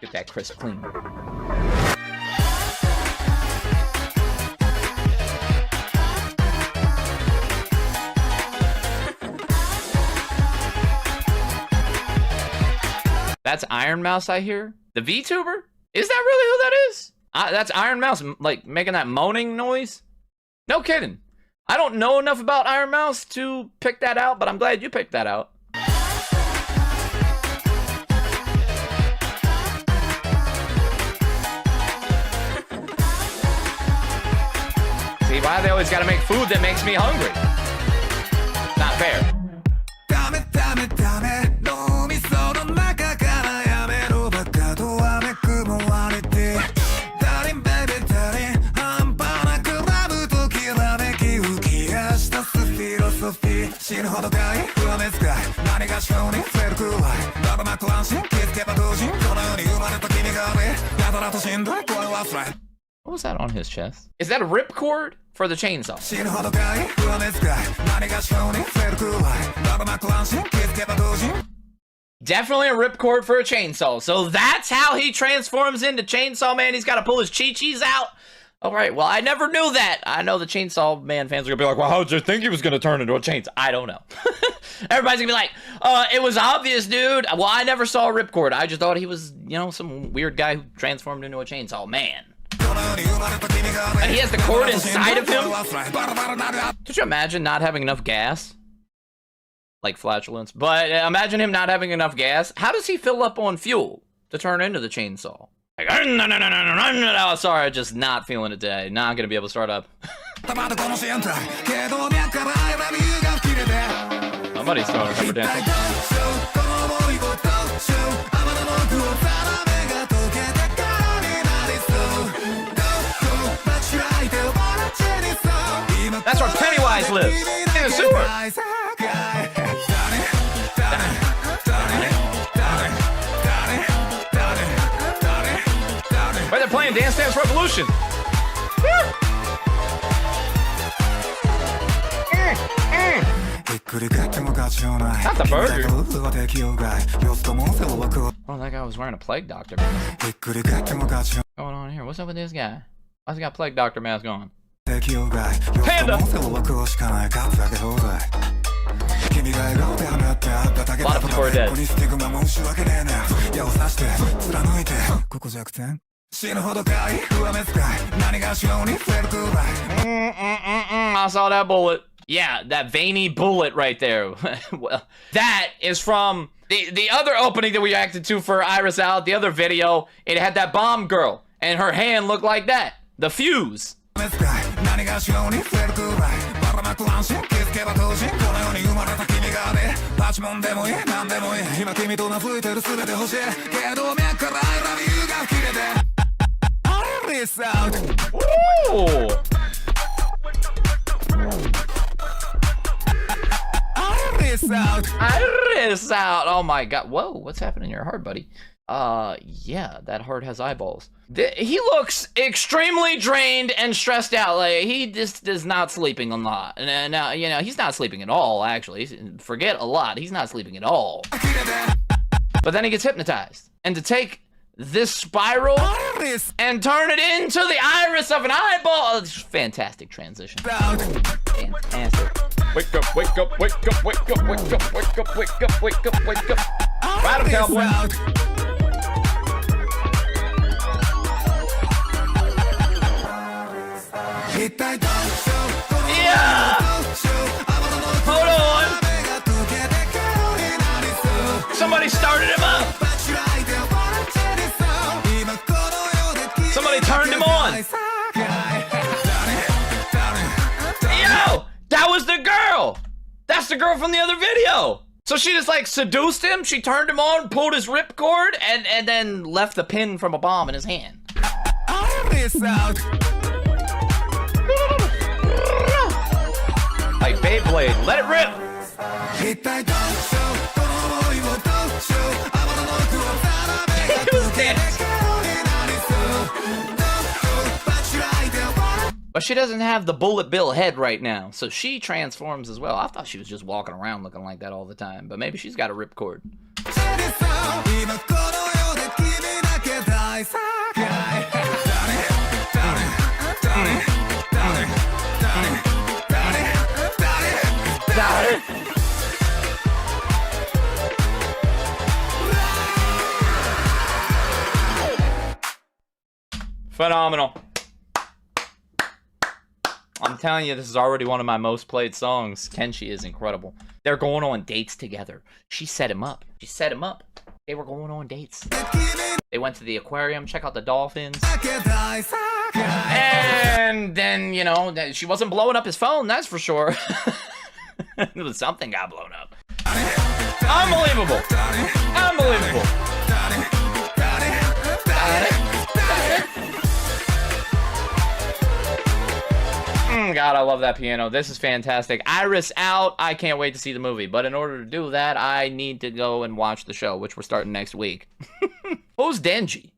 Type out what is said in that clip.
Get that crisp clean. That's Iron Mouse, I hear. The VTuber? Is that really who that is? That's Iron Mouse, like, making that moaning noise? No kidding. I don't know enough about Iron Mouse to pick that out, but I'm glad you picked that out. See, why they always gotta make food that makes me hungry? Not fair. What was that on his chest? Is that a ripcord for the chainsaw? Definitely a ripcord for a chainsaw. So that's how he transforms into Chainsaw Man. He's got to pull his chi-chis out. All right, well, I never knew that. I know the Chainsaw Man fans are gonna be like, well, how did you think he was gonna turn into a chainsaw? I don't know. Everybody's gonna be like, it was obvious, dude. Well, I never saw a ripcord. I just thought he was, you know, some weird guy who transformed into a Chainsaw Man. And he has the cord inside of him? Could you imagine not having enough gas? Like flatulence. But imagine him not having enough gas. How does he fill up on fuel to turn into the chainsaw? Like, no, sorry, I'm just not feeling it today. Not gonna be able to start up. Somebody's throwing a couple dance. That's where Pennywise lives, in the sewer. Why they're playing Dance Dance Revolution? Not the burger. Oh, that guy was wearing a Plague Doctor mask. What's going on here? What's up with this guy? Why's he got Plague Doctor mask on? Panda! A lot of people are dead. I saw that bullet. Yeah, that veiny bullet right there. Well, that is from the other opening that we acted to for Iris Out, the other video. It had that bomb girl, and her hand looked like that. The fuse. Ooh. Iris out. Oh my god. Whoa, what's happening in your heart, buddy? Yeah, that heart has eyeballs. He looks extremely drained and stressed out. Like, he just is not sleeping a lot. And now, you know, he's not sleeping at all, actually. Forget a lot. He's not sleeping at all. But then he gets hypnotized. And to take this spiral and turn it into the iris of an eyeball. It's fantastic transition. Fantastic. Wake up, wake up, wake up, wake up, wake up, wake up, wake up, wake up, wake up. Ride him, cowboy. Yeah! Hold on. Somebody started him up. Somebody turned him on. Yo! That was the girl! That's the girl from the other video! So she just like seduced him, she turned him on, pulled his ripcord, and then left the pin from a bomb in his hand. Like Beyblade, let it rip! He was dancing. But she doesn't have the Bullet Bill head right now, so she transforms as well. I thought she was just walking around looking like that all the time, but maybe she's got a ripcord. Phenomenal. I'm telling you, this is already one of my most played songs. Kenshi is incredible. They're going on dates together. She set him up. She set him up. They were going on dates. They went to the aquarium, check out the dolphins. And then, you know, she wasn't blowing up his phone, that's for sure. Something got blown up. Unbelievable. Unbelievable. God, I love that piano. This is fantastic. Iris out. I can't wait to see the movie. But in order to do that, I need to go and watch the show, which we're starting next week. Who's Denji?